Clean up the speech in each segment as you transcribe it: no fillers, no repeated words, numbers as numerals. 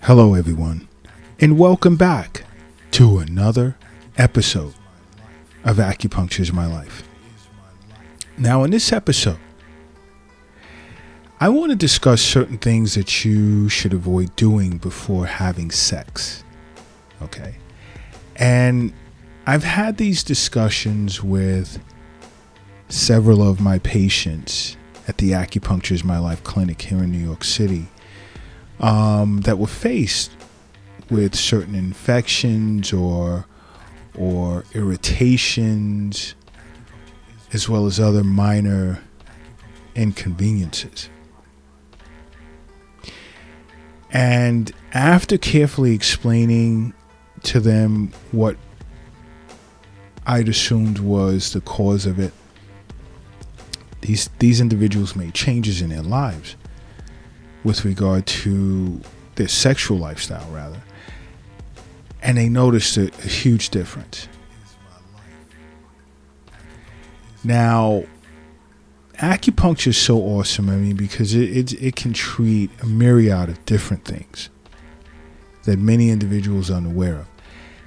Hello, everyone, and welcome back to another episode of Acupuncture is My Life. Now, in this episode, I want to discuss certain things that you should avoid doing before having sex. Okay? And I've had these discussions with several of my patients at the Acupuncture is My Life clinic here in New York City that were faced with certain infections or irritations, as well as other minor inconveniences. And after carefully explaining to them what I'd assumed was the cause of it, these individuals made changes in their lives with regard to their sexual lifestyle, rather. And they noticed a huge difference. Now, acupuncture is so awesome, because it can treat a myriad of different things that many individuals are unaware of.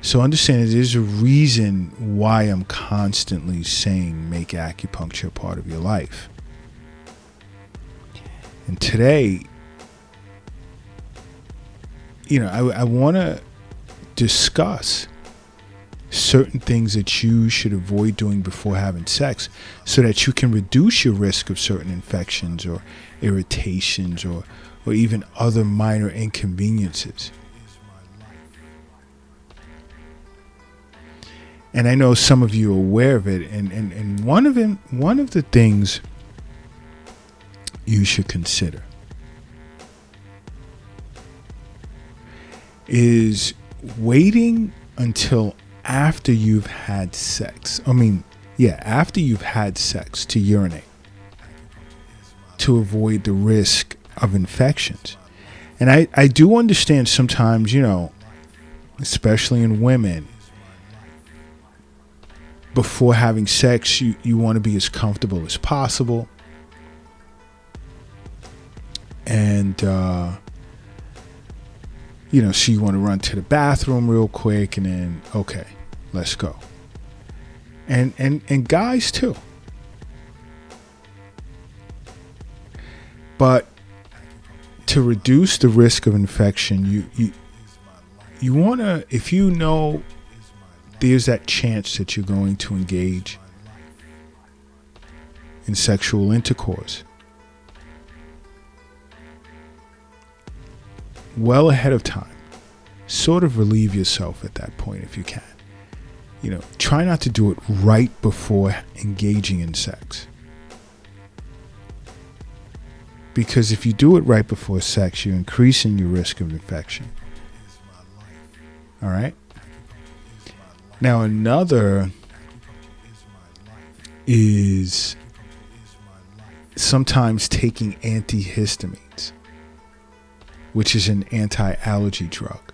So understand there's a reason why I'm constantly saying make acupuncture a part of your life. And today, I want to discuss certain things that you should avoid doing before having sex so that you can reduce your risk of certain infections or irritations or even other minor inconveniences. And I know some of you are aware of it, and one of the things you should consider is waiting until after you've had sex. After you've had sex to urinate to avoid the risk of infections. And I do understand sometimes, especially in women, before having sex, you want to be as comfortable as possible. And, so you want to run to the bathroom real quick and then, okay, let's go. And guys too. But to reduce the risk of infection, you want to, if you know there's that chance that you're going to engage in sexual intercourse, well ahead of time, sort of relieve yourself at that point if you can. Try not to do it right before engaging in sex. Because if you do it right before sex, you're increasing your risk of infection. All right? Now, another is sometimes taking antihistamines, which is an anti-allergy drug,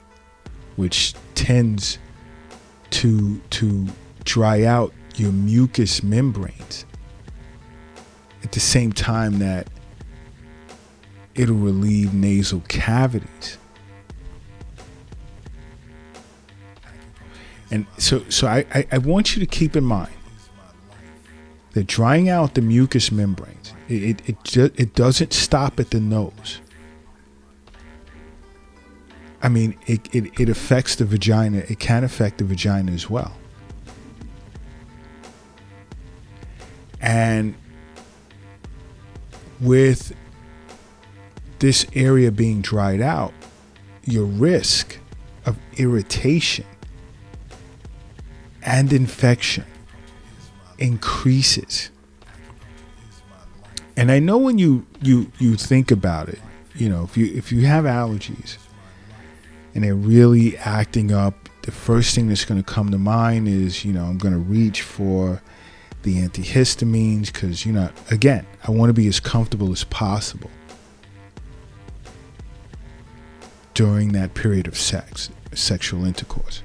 which tends to dry out your mucous membranes at the same time that it'll relieve nasal cavities. And so I want you to keep in mind that drying out the mucous membranes, it doesn't stop at the nose. It affects the vagina. It can affect the vagina as well. And with this area being dried out, your risk of irritation and infection increases. And I know when you think about it, if you have allergies and they're really acting up, the first thing that's going to come to mind is, I'm going to reach for the antihistamines because, again, I want to be as comfortable as possible during that period of sexual intercourse.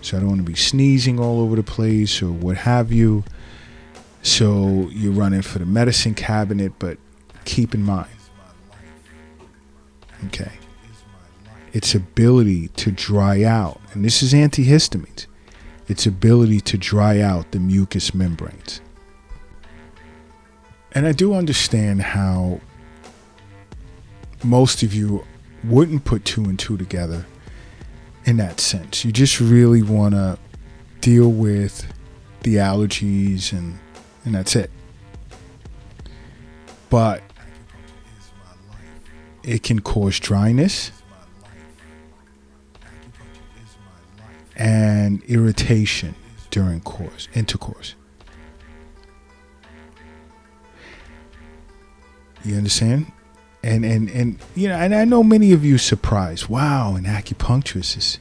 So I don't want to be sneezing all over the place or what have you. So you're running for the medicine cabinet, but keep in mind, okay, its ability to dry out, and this is antihistamines, its ability to dry out the mucous membranes. And I do understand how most of you wouldn't put two and two together in that sense. You just really want to deal with the allergies and that's it. But it can cause dryness and irritation during intercourse. You understand? And you know, and I know many of you surprised. Wow, an acupuncturist is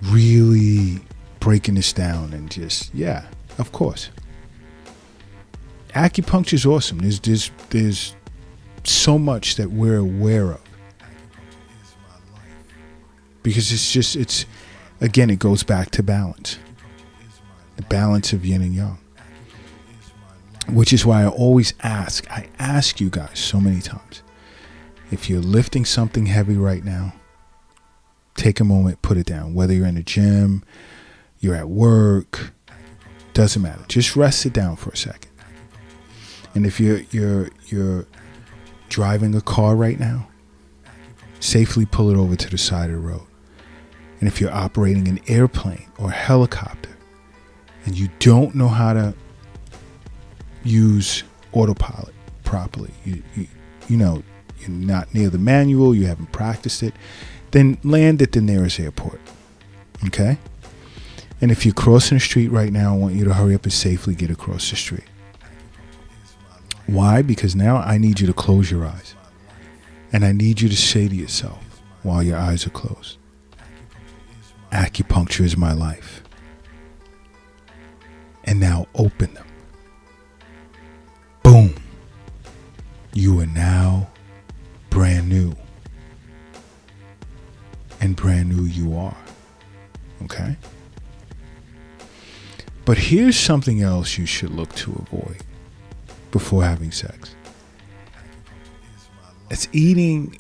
really breaking this down and just, yeah, of course. Acupuncture is awesome. There's so much that we're aware of. Because it's again, it goes back to balance. The balance of yin and yang. Which is why I ask you guys so many times, if you're lifting something heavy right now, take a moment, put it down. Whether you're in the gym, you're at work, doesn't matter. Just rest it down for a second. And if you're driving a car right now, safely pull it over to the side of the road. And if you're operating an airplane or helicopter and you don't know how to use autopilot properly, you know, you're not near the manual, you haven't practiced it, then land at the nearest airport. Okay? And if you're crossing the street right now, I want you to hurry up and safely get across the street. Why? Because now I need you to close your eyes. And I need you to say to yourself while your eyes are closed, acupuncture is my life. And now open them. Boom. You are now brand new. And brand new you are. Okay? But here's something else you should look to avoid before having sex. It's eating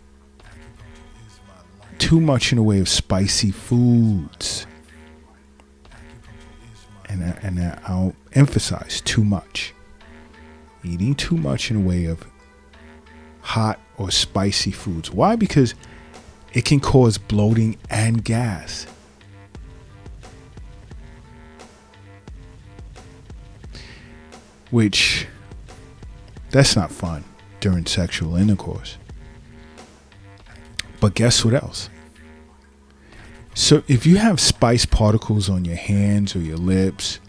too much in the way of spicy foods. And I'll emphasize too much. Eating too much in the way of hot or spicy foods. Why? Because it can cause bloating and gas. Which, that's not fun during sexual intercourse. But guess what else? So if you have spice particles on your hands or your lips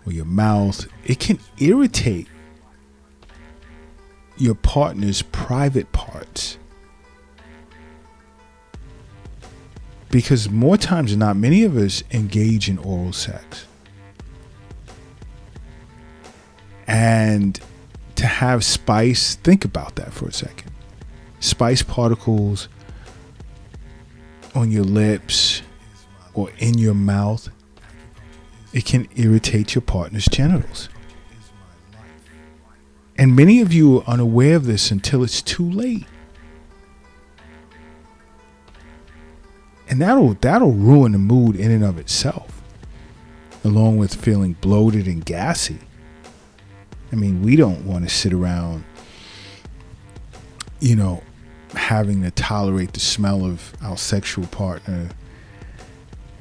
or your mouth, it can irritate your partner's private parts. Because more times than not, many of us engage in oral sex. And to have spice, think about that for a second. Spice particles on your lips or in your mouth, it can irritate your partner's genitals. And many of you are unaware of this until it's too late. And that'll ruin the mood in and of itself, along with feeling bloated and gassy. I mean, we don't want to sit around, you know, having to tolerate the smell of our sexual partner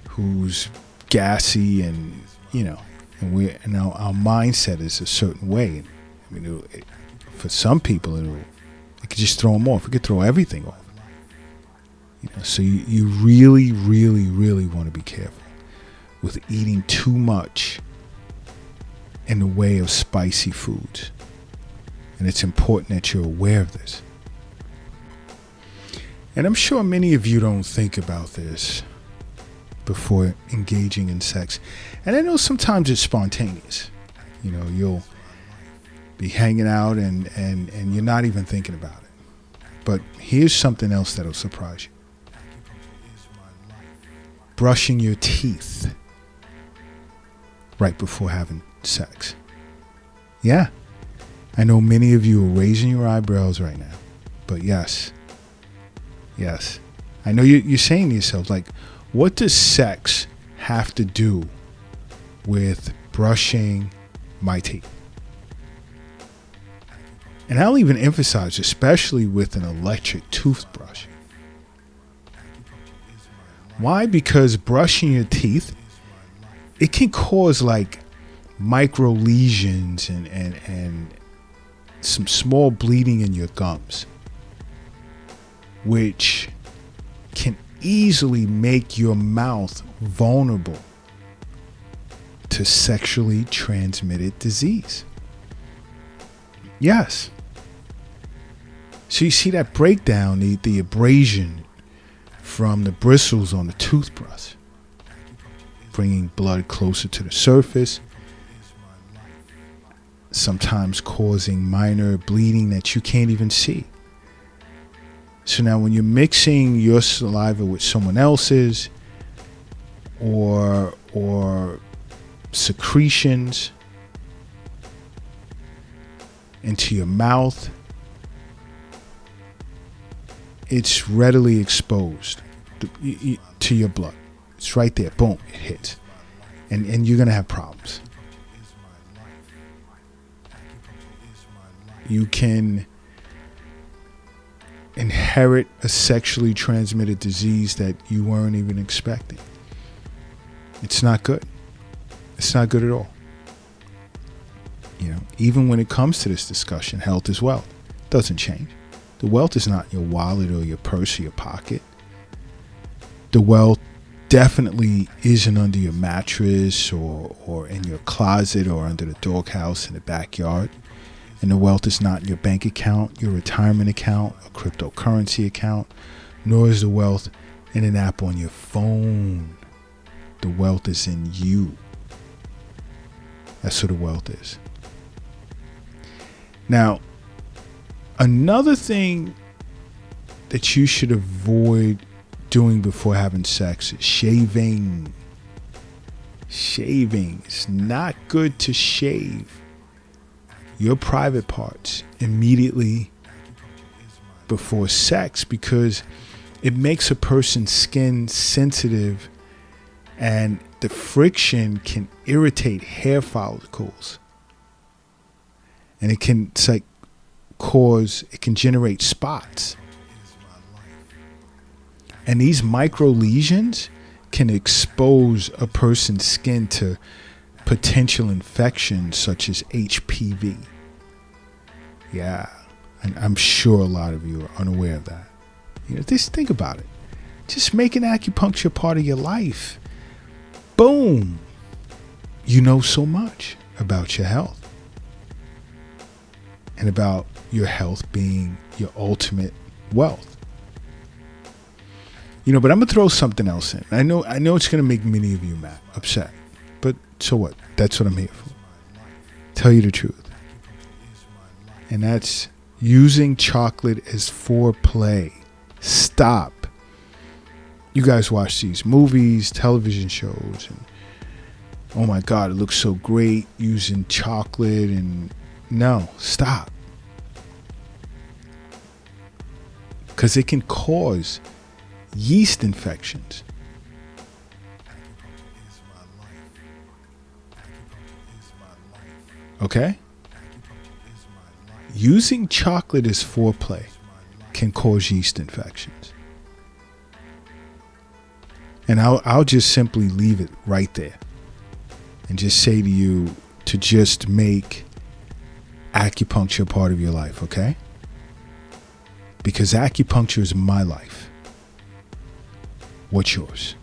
who's gassy and, you know, and our mindset is a certain way. I mean, for some people, it could just throw them off. It could throw everything off. You know, so you really, really, really want to be careful with eating too much in the way of spicy foods. And it's important that you're aware of this. And I'm sure many of you don't think about this before engaging in sex. And I know sometimes it's spontaneous. You know, you'll be hanging out and you're not even thinking about it. But here's something else that'll surprise you. Brushing your teeth right before having sex. Yeah, I know many of you are raising your eyebrows right now, but yes, I know you're saying to yourself, like, what does sex have to do with brushing my teeth? And I'll even emphasize, especially with an electric toothbrush. Why? Because brushing your teeth, it can cause like micro lesions and some small bleeding in your gums, which can easily make your mouth vulnerable to sexually transmitted disease. Yes. So you see that breakdown, the abrasion from the bristles on the toothbrush, bringing blood closer to the surface, sometimes causing minor bleeding that you can't even see. So now when you're mixing your saliva with someone else's or secretions into your mouth, it's readily exposed to your blood. It's right there. Boom, it hits. And you're going to have problems. You can inherit a sexually transmitted disease that you weren't even expecting. It's not good. It's not good at all. You know, even when it comes to this discussion, health is wealth. It doesn't change. The wealth is not in your wallet or your purse or your pocket. The wealth definitely isn't under your mattress or in your closet or under the doghouse in the backyard. And the wealth is not in your bank account, your retirement account, a cryptocurrency account, nor is the wealth in an app on your phone. The wealth is in you. That's what the wealth is. Now, another thing that you should avoid doing before having sex is shaving. Shaving. It's not good to shave your private parts immediately before sex because it makes a person's skin sensitive and the friction can irritate hair follicles. And it can generate spots. And these micro lesions can expose a person's skin to potential infections such as HPV. Yeah, and I'm sure a lot of you are unaware of that. You know, just think about it. Just making acupuncture part of your life. Boom. You know so much about your health. And about your health being your ultimate wealth. You know, but I'm going to throw something else in. I know it's going to make many of you upset. But so what? That's what I'm here for. Tell you the truth. And that's using chocolate as foreplay. Stop. You guys watch these movies, television shows, and oh my God, it looks so great using chocolate. And no, stop. Because it can cause yeast infections. Okay? Using chocolate as foreplay can cause yeast infections. And I'll just simply leave it right there and just say to you to just make acupuncture part of your life, okay? Because acupuncture is my life. What's yours?